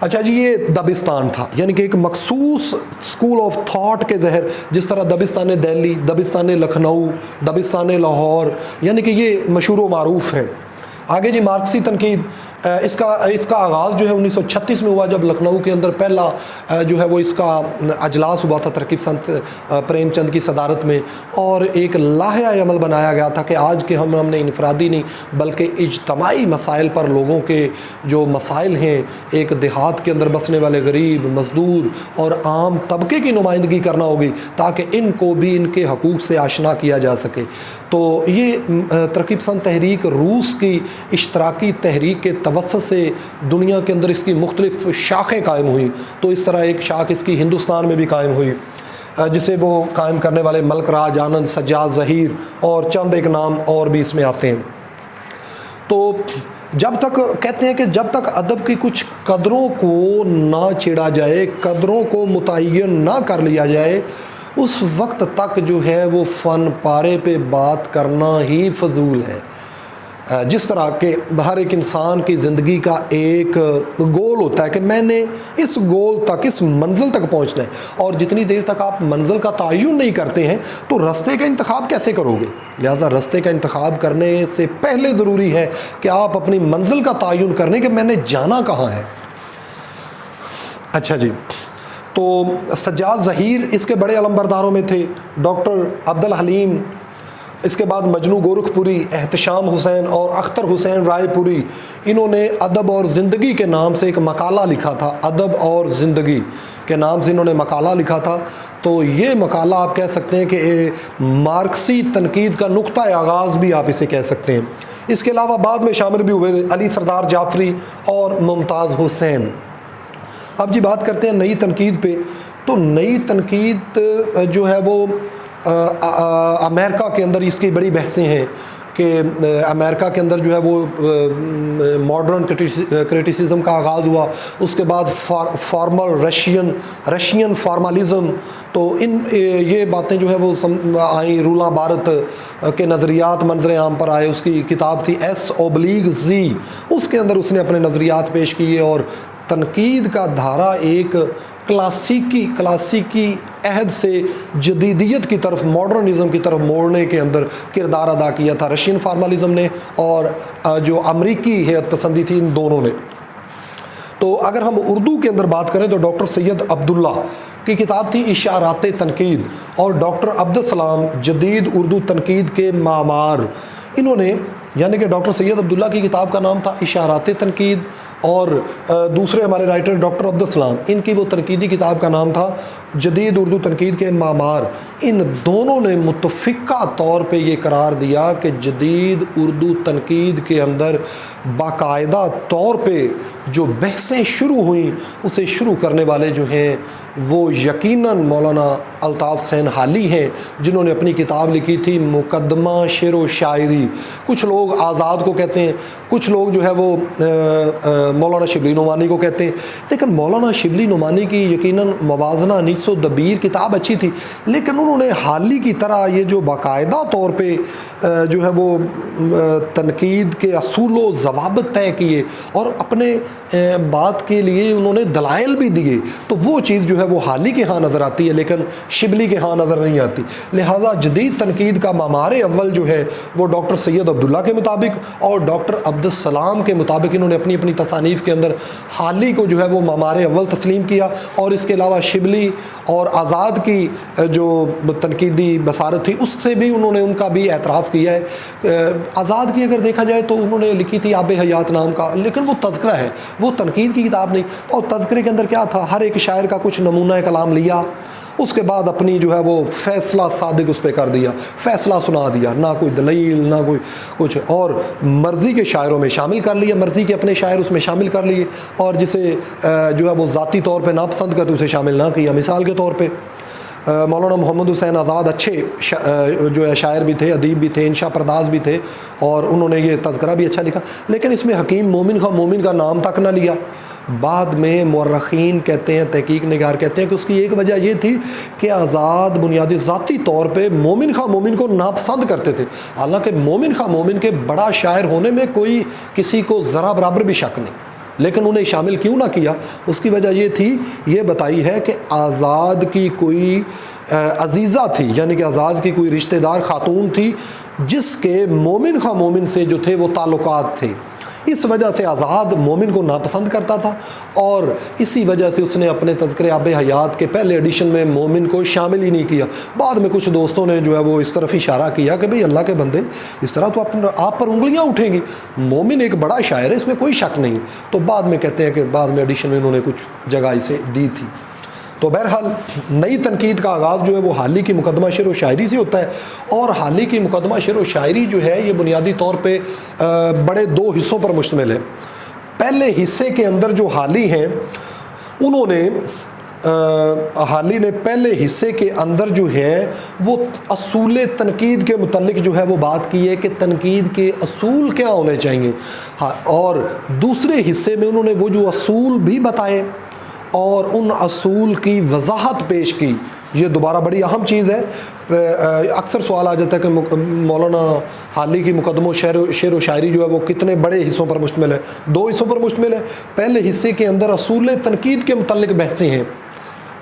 اچھا جی، یہ دبستان تھا، یعنی کہ ایک مخصوص اسکول آف تھاٹ کے زہر، جس طرح دبستان دہلی، دبستان لکھنؤ، دبستان لاہور، یعنی کہ یہ مشہور و معروف ہیں۔ آگے جی مارکسی تنقید، اس کا آغاز جو ہے 1936 میں ہوا جب لکھنؤ کے اندر پہلا جو ہے وہ اس کا اجلاس ہوا تھا ترقی پسند پریم چند کی صدارت میں، اور ایک لائحہ عمل بنایا گیا تھا کہ آج کے ہم نے انفرادی نہیں بلکہ اجتماعی مسائل پر لوگوں کے جو مسائل ہیں، ایک دیہات کے اندر بسنے والے غریب، مزدور اور عام طبقے کی نمائندگی کرنا ہوگی تاکہ ان کو بھی ان کے حقوق سے آشنا کیا جا سکے۔ تو یہ ترقی پسند تحریک روس کی اشتراکی تحریک کے توسط سے دنیا کے اندر اس کی مختلف شاخیں قائم ہوئیں، تو اس طرح ایک شاخ اس کی ہندوستان میں بھی قائم ہوئی جسے وہ قائم کرنے والے ملک راج آنند، سجاد ظہیر اور چند ایک نام اور بھی اس میں آتے ہیں۔ تو جب تک کہتے ہیں کہ جب تک ادب کی کچھ قدروں کو نہ چھیڑا جائے، قدروں کو متعین نہ کر لیا جائے، اس وقت تک جو ہے وہ فن پارے پہ بات کرنا ہی فضول ہے۔ جس طرح کہ ہر ایک انسان کی زندگی کا ایک گول ہوتا ہے کہ میں نے اس گول تک، اس منزل تک پہنچنا ہے، اور جتنی دیر تک آپ منزل کا تعین نہیں کرتے ہیں تو راستے کا انتخاب کیسے کرو گے؟ لہٰذا راستے کا انتخاب کرنے سے پہلے ضروری ہے کہ آپ اپنی منزل کا تعین کرنے کہ میں نے جانا کہاں ہے۔ اچھا جی، تو سجاد ظہیر اس کے بڑے علمبرداروں میں تھے، ڈاکٹر عبدالحلیم، اس کے بعد مجنو گورکھپوری، احتشام حسین اور اختر حسین رائے پوری، انہوں نے ادب اور زندگی کے نام سے ایک مقالہ لکھا تھا۔ ادب اور زندگی کے نام سے انہوں نے مقالہ لکھا تھا۔ تو یہ مقالہ آپ کہہ سکتے ہیں کہ مارکسی تنقید کا نقطہ آغاز بھی آپ اسے کہہ سکتے ہیں۔ اس کے علاوہ بعد میں شامل بھی ہوئے علی سردار جعفری اور ممتاز حسین۔ اب جی بات کرتے ہیں نئی تنقید پہ، تو نئی تنقید جو ہے وہ امریکہ کے اندر اس کی بڑی بحثیں ہیں کہ امریکہ کے اندر جو ہے وہ ماڈرن کرٹیسزم کا آغاز ہوا، اس کے بعد فارمل رشین فارملزم، تو یہ باتیں جو ہے وہ آئیں، رولا بھارت کے نظریات منظر عام پر آئے۔ اس کی کتاب تھی S/Z، اس کے اندر اس نے اپنے نظریات پیش کیے، اور تنقید کا دھارا ایک کلاسیکی عہد سے جدیدیت کی طرف، ماڈرنزم کی طرف موڑنے کے اندر کردار ادا کیا تھا رشین فارملزم نے اور جو امریکی ہیئت پسندی تھی، ان دونوں نے۔ تو اگر ہم اردو کے اندر بات کریں تو ڈاکٹر سید عبداللہ کی کتاب تھی اشارات تنقید، اور ڈاکٹر عبدالسلام جدید اردو تنقید کے معمار، انہوں نے، یعنی کہ ڈاکٹر سید عبداللہ کی کتاب کا نام تھا اشارات تنقید، اور دوسرے ہمارے رائٹر ڈاکٹر عبدالسلام، ان کی وہ تنقیدی کتاب کا نام تھا جدید اردو تنقید کے معمار۔ ان دونوں نے متفقہ طور پہ یہ قرار دیا کہ جدید اردو تنقید کے اندر باقاعدہ طور پہ جو بحثیں شروع ہوئیں، اسے شروع کرنے والے جو ہیں وہ یقیناً مولانا الطاف حسین حالی ہیں، جنہوں نے اپنی کتاب لکھی تھی مقدمہ شعر و شاعری۔ کچھ لوگ آزاد کو کہتے ہیں، کچھ لوگ جو ہے وہ مولانا شبلی نعمانی کو کہتے ہیں، لیکن مولانا شبلی نعمانی کی یقیناً موازنہ نیچ و دبیر کتاب اچھی تھی، لیکن انہوں نے حالی کی طرح یہ جو باقاعدہ طور پہ جو ہے وہ تنقید کے اصول و ضوابط طے کیے اور اپنے بات کے لیے انہوں نے دلائل بھی دیے، تو وہ چیز جو ہے وہ حالی کے ہاں نظر آتی ہے لیکن شبلی کے ہاں نظر نہیں آتی۔ لہٰذا جدید تنقید کا معمار اول جو ہے وہ ڈاکٹر سید عبداللہ کے مطابق اور ڈاکٹر عبدالسلام کے مطابق انہوں نے اپنی تصانیف کے اندر حالی کو جو ہے وہ معمار اول تسلیم کیا، اور اس کے علاوہ شبلی اور آزاد کی جو تنقیدی بصارت تھی اس سے بھی انہوں نے ان کا بھی اعتراف کیا ہے۔ آزاد کی اگر دیکھا جائے تو انہوں نے لکھی تھی آب حیات نام کا، لیکن وہ تذکرہ ہے، وہ تنقید کی کتاب نہیں، اور تذکرے کے اندر کیا تھا، ہر ایک شاعر کا کچھ نمونہ کلام لیا، اس کے بعد اپنی جو ہے وہ فیصلہ صادق اس پہ کر دیا، فیصلہ سنا دیا، نہ کوئی دلیل نہ کوئی کچھ، اور مرضی کے شاعروں میں شامل کر لیے، مرضی کے اپنے شاعر اس میں شامل کر لیے، اور جسے جو ہے وہ ذاتی طور پہ ناپسند کرتے اسے شامل نہ کیا۔ مثال کے طور پہ مولانا محمد حسین آزاد اچھے جو ہے شاعر بھی تھے، ادیب بھی تھے، انشا پرداز بھی تھے، اور انہوں نے یہ تذکرہ بھی اچھا لکھا، لیکن اس میں حکیم مومن خان مومن کا نام تک نہ لیا۔ بعد میں مورخین کہتے ہیں، تحقیق نگار کہتے ہیں کہ اس کی ایک وجہ یہ تھی کہ آزاد بنیادی ذاتی طور پہ مومن خان مومن کو ناپسند کرتے تھے، حالانکہ مومن خان مومن کے بڑا شاعر ہونے میں کوئی کسی کو ذرا برابر بھی شک نہیں، لیکن انہیں شامل کیوں نہ کیا؟ اس کی وجہ یہ تھی، یہ بتائی ہے کہ آزاد کی کوئی عزیزہ تھی، یعنی کہ آزاد کی کوئی رشتہ دار خاتون تھی جس کے مومن خان مومن سے جو تھے وہ تعلقات تھے، اس وجہ سے آزاد مومن کو ناپسند کرتا تھا، اور اسی وجہ سے اس نے اپنے تذکرے آب حیات کے پہلے ایڈیشن میں مومن کو شامل ہی نہیں کیا۔ بعد میں کچھ دوستوں نے جو ہے وہ اس طرف اشارہ کیا کہ بھئی اللہ کے بندے اس طرح تو آپ پر انگلیاں اٹھیں گی، مومن ایک بڑا شاعر ہے، اس میں کوئی شک نہیں، تو بعد میں کہتے ہیں کہ بعد میں ایڈیشن میں انہوں نے کچھ جگہ اسے دی تھی۔ تو بہرحال نئی تنقید کا آغاز جو ہے وہ حالی کی مقدمہ شعر و شاعری سے ہوتا ہے، اور حالی کی مقدمہ شعر و شاعری جو ہے یہ بنیادی طور پہ بڑے دو حصوں پر مشتمل ہے۔ پہلے حصے کے اندر جو حالی ہیں انہوں نے حالی نے پہلے حصے کے اندر جو ہے وہ اصول تنقید کے متعلق جو ہے وہ بات کی ہے کہ تنقید کے اصول کیا ہونے چاہیے، اور دوسرے حصے میں انہوں نے وہ جو اصول بھی بتائے اور ان اصول کی وضاحت پیش کی یہ دوبارہ بڑی اہم چیز ہے. اکثر سوال آ جاتا ہے کہ مولانا حالی کی مقدمہ شعر و شاعری جو ہے وہ کتنے بڑے حصوں پر مشتمل ہے. 2 حصوں پر مشتمل ہے. پہلے حصے کے اندر اصول تنقید کے متعلق بحثیں ہیں,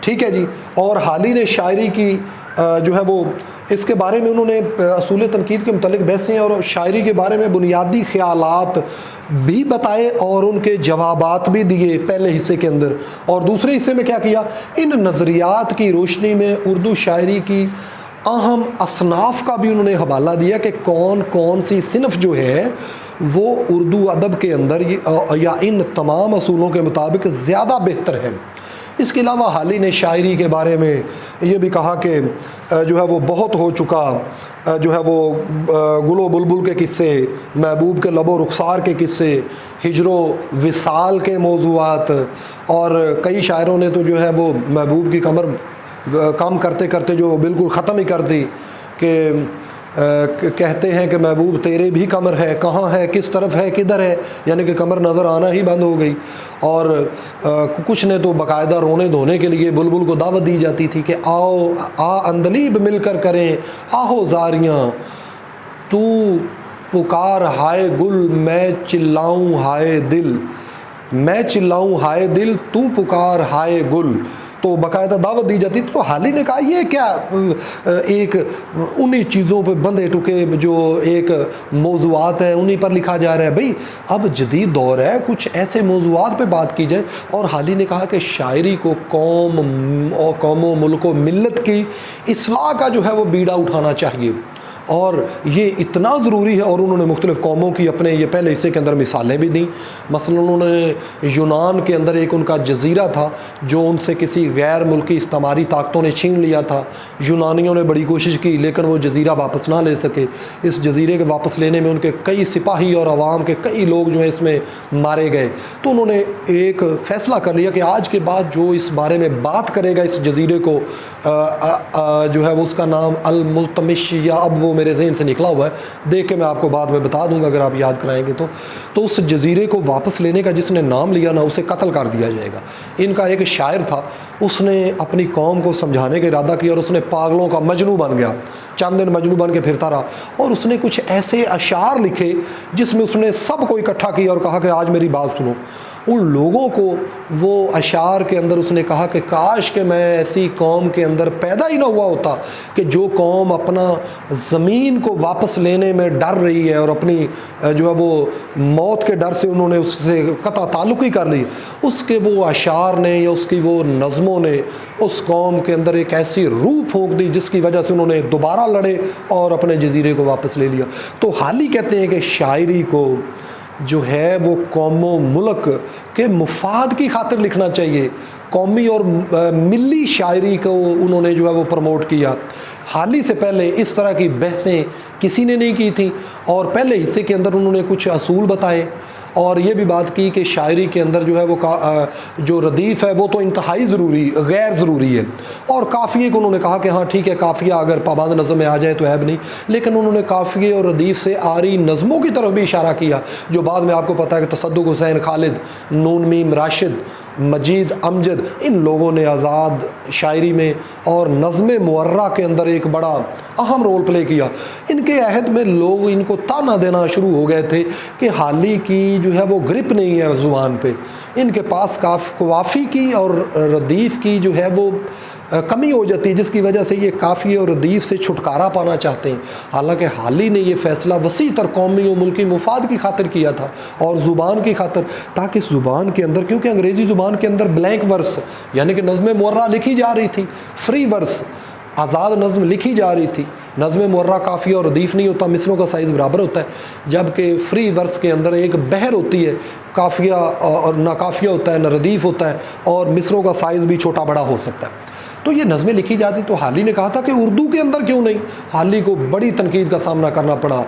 ٹھیک ہے جی, اور حالی نے شاعری کی جو ہے وہ اس کے بارے میں انہوں نے اصول تنقید کے متعلق بحثیں اور شاعری کے بارے میں بنیادی خیالات بھی بتائے اور ان کے جوابات بھی دیے پہلے حصے کے اندر. اور دوسرے حصے میں کیا کیا, ان نظریات کی روشنی میں اردو شاعری کی اہم اصناف کا بھی انہوں نے حوالہ دیا کہ کون کون سی صنف جو ہے وہ اردو ادب کے اندر یا ان تمام اصولوں کے مطابق زیادہ بہتر ہے. اس کے علاوہ حالی نے شاعری کے بارے میں یہ بھی کہا کہ جو ہے وہ بہت ہو چکا جو ہے وہ گل و بلبل کے قصے, محبوب کے لب و رخسار کے قصے, ہجر و وصال کے موضوعات, اور کئی شاعروں نے تو جو ہے وہ محبوب کی کمر کام کرتے کرتے جو بالکل ختم ہی کر دی کہ کہتے ہیں کہ محبوب تیرے بھی کمر ہے, کہاں ہے, کس طرف ہے, کدھر ہے, یعنی کہ کمر نظر آنا ہی بند ہو گئی. اور کچھ نے تو باقاعدہ رونے دھونے کے لیے بلبل کو دعوت دی جاتی تھی کہ آؤ اندلیب مل کر کریں آہو زاریاں, تو پکار ہائے گل میں چلاؤں ہائے دل, میں چلاؤں ہائے دل تو پکار ہائے گل, تو باقاعدہ دعوت دی جاتی. تو حالی نے کہا یہ کیا ایک انہی چیزوں پہ بندھے ٹکے جو ایک موضوعات ہیں انہی پر لکھا جا رہا ہے. بھئی اب جدید دور ہے, کچھ ایسے موضوعات پہ بات کی جائے. اور حالی نے کہا کہ شاعری کو قوم و ملک و ملت کی اصلاح کا جو ہے وہ بیڑا اٹھانا چاہیے, اور یہ اتنا ضروری ہے. اور انہوں نے مختلف قوموں کی اپنے یہ پہلے حصے کے اندر مثالیں بھی دیں. مثلا انہوں نے یونان کے اندر ایک ان کا جزیرہ تھا جو ان سے کسی غیر ملکی استعماری طاقتوں نے چھین لیا تھا. یونانیوں نے بڑی کوشش کی لیکن وہ جزیرہ واپس نہ لے سکے. اس جزیرے کے واپس لینے میں ان کے کئی سپاہی اور عوام کے کئی لوگ جو ہیں اس میں مارے گئے. تو انہوں نے ایک فیصلہ کر لیا کہ آج کے بعد جو اس بارے میں بات کرے گا اس جزیرے کو جو ہے وہ اس کا نام الملتمش, یا اب وہ میرے ذہن سے نکلا ہوا ہے, دیکھ کے میں آپ کو بعد میں بتا دوں گا اگر آپ یاد کرائیں گے تو اس جزیرے کو واپس لینے کا جس نے نام لیا نا اسے قتل کر دیا جائے گا. ان کا ایک شاعر تھا, اس نے اپنی قوم کو سمجھانے کا ارادہ کیا اور اس نے پاگلوں کا مجنوں بن گیا, چند دن مجنوں بن کے پھرتا رہا, اور اس نے کچھ ایسے اشعار لکھے جس میں اس نے سب کو اکٹھا کیا اور کہا کہ آج میری بات سنو. ان لوگوں کو وہ اشعار کے اندر اس نے کہا کہ کاش کہ میں ایسی قوم کے اندر پیدا ہی نہ ہوا ہوتا کہ جو قوم اپنا زمین کو واپس لینے میں ڈر رہی ہے اور اپنی جو ہے وہ موت کے ڈر سے انہوں نے اس سے قطع تعلق ہی کر لی. اس کے وہ اشعار نے یا اس کی وہ نظموں نے اس قوم کے اندر ایک ایسی روح پھونک دی جس کی وجہ سے انہوں نے دوبارہ لڑے اور اپنے جزیرے کو واپس لے لیا. تو حالی کہتے ہیں کہ شاعری کو جو ہے وہ قوم و ملک کے مفاد کی خاطر لکھنا چاہیے. قومی اور ملی شاعری کو انہوں نے جو ہے وہ پروموٹ کیا. حالی سے پہلے اس طرح کی بحثیں کسی نے نہیں کی تھیں, اور پہلے حصے کے اندر انہوں نے کچھ اصول بتائے اور یہ بھی بات کی کہ شاعری کے اندر جو ہے وہ جو ردیف ہے وہ تو انتہائی غیر ضروری ہے. اور قافیے کو انہوں نے کہا کہ ہاں ٹھیک ہے قافیہ اگر پابند نظم میں آ جائے تو عیب نہیں, لیکن انہوں نے قافیے اور ردیف سے آری نظموں کی طرف بھی اشارہ کیا جو بعد میں آپ کو پتہ ہے کہ تصدق حسین خالد, نون میم راشد, مجید امجد, ان لوگوں نے آزاد شاعری میں اور نظم معرہ کے اندر ایک بڑا اہم رول پلے کیا. ان کے عہد میں لوگ ان کو تانا دینا شروع ہو گئے تھے کہ حالی کی جو ہے وہ گرپ نہیں ہے زبان پہ, ان کے پاس قوافی کی اور ردیف کی جو ہے وہ کمی ہو جاتی ہے جس کی وجہ سے یہ قافیے اور ردیف سے چھٹکارا پانا چاہتے ہیں. حالانکہ حالی نے یہ فیصلہ وسیع تر قومی و ملکی مفاد کی خاطر کیا تھا اور زبان کی خاطر, تاکہ اس زبان کے اندر, کیونکہ انگریزی زبان کے اندر بلینک ورس یعنی کہ نظم معرہ لکھی جا رہی تھی, فری ورس آزاد نظم لکھی جا رہی تھی. نظم معرہ قافیہ اور ردیف نہیں ہوتا, مصروں کا سائز برابر ہوتا ہے, جبکہ فری ورس کے اندر ایک بحر ہوتی ہے, قافیہ اور نہ قافیہ ہوتا ہے نہ ردیف ہوتا ہے, اور مصروں کا سائز بھی چھوٹا بڑا ہو سکتا ہے. تو یہ نظمیں لکھی جاتی. تو حالی نے کہا تھا کہ اردو کے اندر کیوں نہیں. حالی کو بڑی تنقید کا سامنا کرنا پڑا.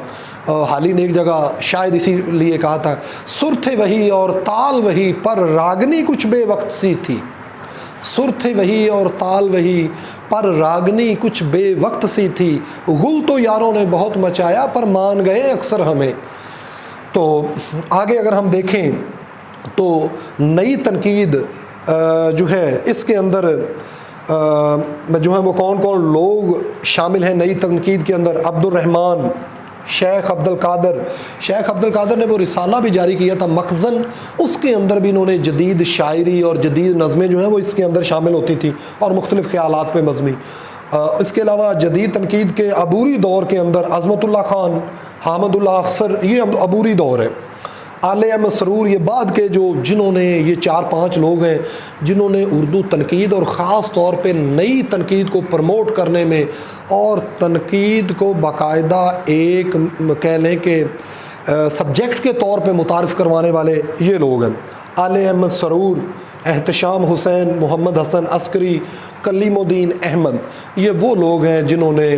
حالی نے ایک جگہ شاید اسی لیے کہا تھا, سر تھے وہی اور تال وہی پر راگنی کچھ بے وقت سی تھی. سر تھے وہی اور تال وہی پر راگنی کچھ بے وقت سی تھی. غل تو یاروں نے بہت مچایا پر مان گئے اکثر ہمیں. تو آگے اگر ہم دیکھیں تو نئی تنقید جو ہے اس کے اندر میں جو ہیں وہ کون کون لوگ شامل ہیں نئی تنقید کے اندر. عبد الرحمن، شیخ عبد القادر نے وہ رسالہ بھی جاری کیا تھا مخزن، اس کے اندر بھی انہوں نے جدید شاعری اور جدید نظمیں جو ہیں وہ اس کے اندر شامل ہوتی تھیں اور مختلف خیالات پہ مبنی. اس کے علاوہ جدید تنقید کے عبوری دور کے اندر عظمت اللہ خان، حامد اللہ افسر، یہ عبوری دور ہے. آل احمد سرور، یہ بعد کے جنہوں نے، یہ 4-5 لوگ ہیں جنہوں نے اردو تنقید اور خاص طور پہ نئی تنقید کو پروموٹ کرنے میں اور تنقید کو باقاعدہ ایک کہہ لیں کہ سبجیکٹ کے طور پہ متعارف کروانے والے یہ لوگ ہیں. آل احمد سرور، احتشام حسین، محمد حسن عسکری، کلیم الدین احمد، یہ وہ لوگ ہیں جنہوں نے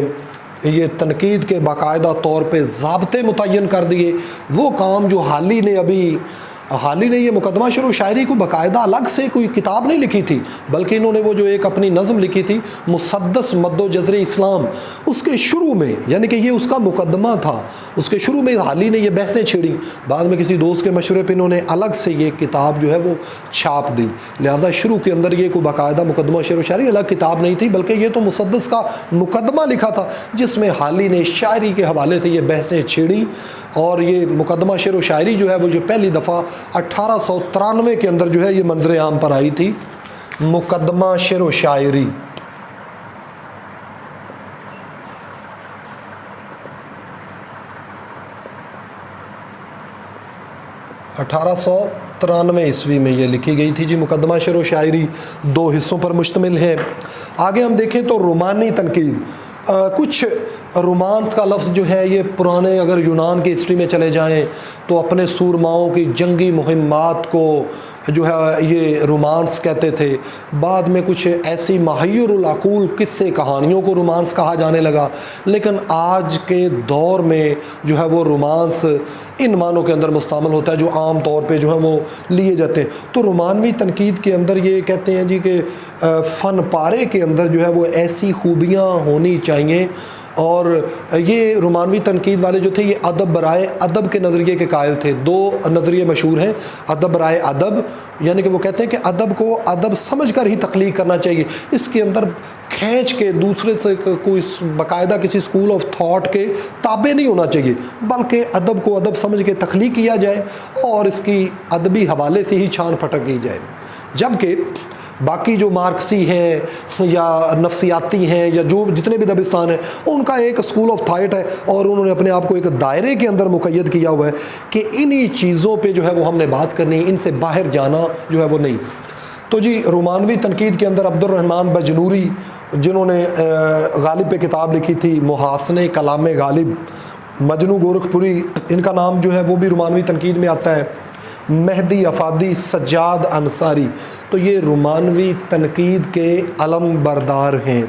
یہ تنقید کے باقاعدہ طور پہ ضابطے متعین کر دیے. وہ کام جو حال ہی نے یہ مقدمہ شعر و شاعری کو باقاعدہ الگ سے کوئی کتاب نہیں لکھی تھی، بلکہ انہوں نے وہ جو ایک اپنی نظم لکھی تھی مسدس مد و جزر اسلام، اس کے شروع میں، یعنی کہ یہ اس کا مقدمہ تھا، اس کے شروع میں حال ہی نے یہ بحثیں چھیڑیں. بعد میں کسی دوست کے مشورے پہ انہوں نے الگ سے یہ کتاب جو ہے وہ چھاپ دی. لہذا شروع کے اندر یہ کوئی باقاعدہ مقدمہ شعر و شاعری الگ کتاب نہیں تھی، بلکہ یہ تو مسدس کا مقدمہ لکھا تھا جس میں حال ہی نے شاعری کے حوالے سے یہ بحثیں چھیڑیں. اور یہ مقدمہ شعر و شاعری جو ہے وہ جو پہلی دفعہ 1893 کے اندر جو ہے یہ منظر عام پر آئی تھی، مقدمہ شعر و شاعری. اٹھارہ سو 93 عیسوی میں یہ لکھی گئی تھی جی. مقدمہ شعر و شاعری 2 حصوں پر مشتمل ہے. آگے ہم دیکھیں تو رومانی تنقید. کچھ رومانس کا لفظ جو ہے یہ پرانے، اگر یونان کی ہسٹری میں چلے جائیں تو اپنے سورماؤں کی جنگی مہمات کو جو ہے یہ رومانس کہتے تھے. بعد میں کچھ ایسی محیر العقول قصے کہانیوں کو رومانس کہا جانے لگا. لیکن آج کے دور میں جو ہے وہ رومانس ان معنوں کے اندر مستعمل ہوتا ہے جو عام طور پہ جو ہے وہ لیے جاتے ہیں. تو رومانوی تنقید کے اندر یہ کہتے ہیں جی کہ فن پارے کے اندر جو ہے وہ ایسی خوبیاں ہونی چاہیے. اور یہ رومانوی تنقید والے جو تھے یہ ادب برائے ادب کے نظریے کے قائل تھے. 2 نظریے مشہور ہیں، ادب برائے ادب، یعنی کہ وہ کہتے ہیں کہ ادب کو ادب سمجھ کر ہی تخلیق کرنا چاہیے، اس کے اندر کھینچ کے دوسرے سے کوئی باقاعدہ کسی اسکول آف تھاٹ کے تابع نہیں ہونا چاہیے، بلکہ ادب کو ادب سمجھ کے تخلیق کیا جائے اور اس کی ادبی حوالے سے ہی چھان پھٹک کی جائے. جبکہ باقی جو مارکسی ہیں یا نفسیاتی ہیں یا جو جتنے بھی دبستان ہیں ان کا ایک اسکول آف تھاٹ ہے اور انہوں نے اپنے آپ کو ایک دائرے کے اندر مقید کیا ہوا ہے کہ انہی چیزوں پہ جو ہے وہ ہم نے بات کرنی، ان سے باہر جانا جو ہے وہ نہیں. تو جی رومانوی تنقید کے اندر عبد الرحمن بجنوری جنہوں نے غالب پہ کتاب لکھی تھی محاسن کلام غالب، مجنو گورکھپوری ان کا نام جو ہے وہ بھی رومانوی تنقید میں آتا ہے، مہدی افادی، سجاد انصاری، تو یہ رومانوی تنقید کے علم بردار ہیں.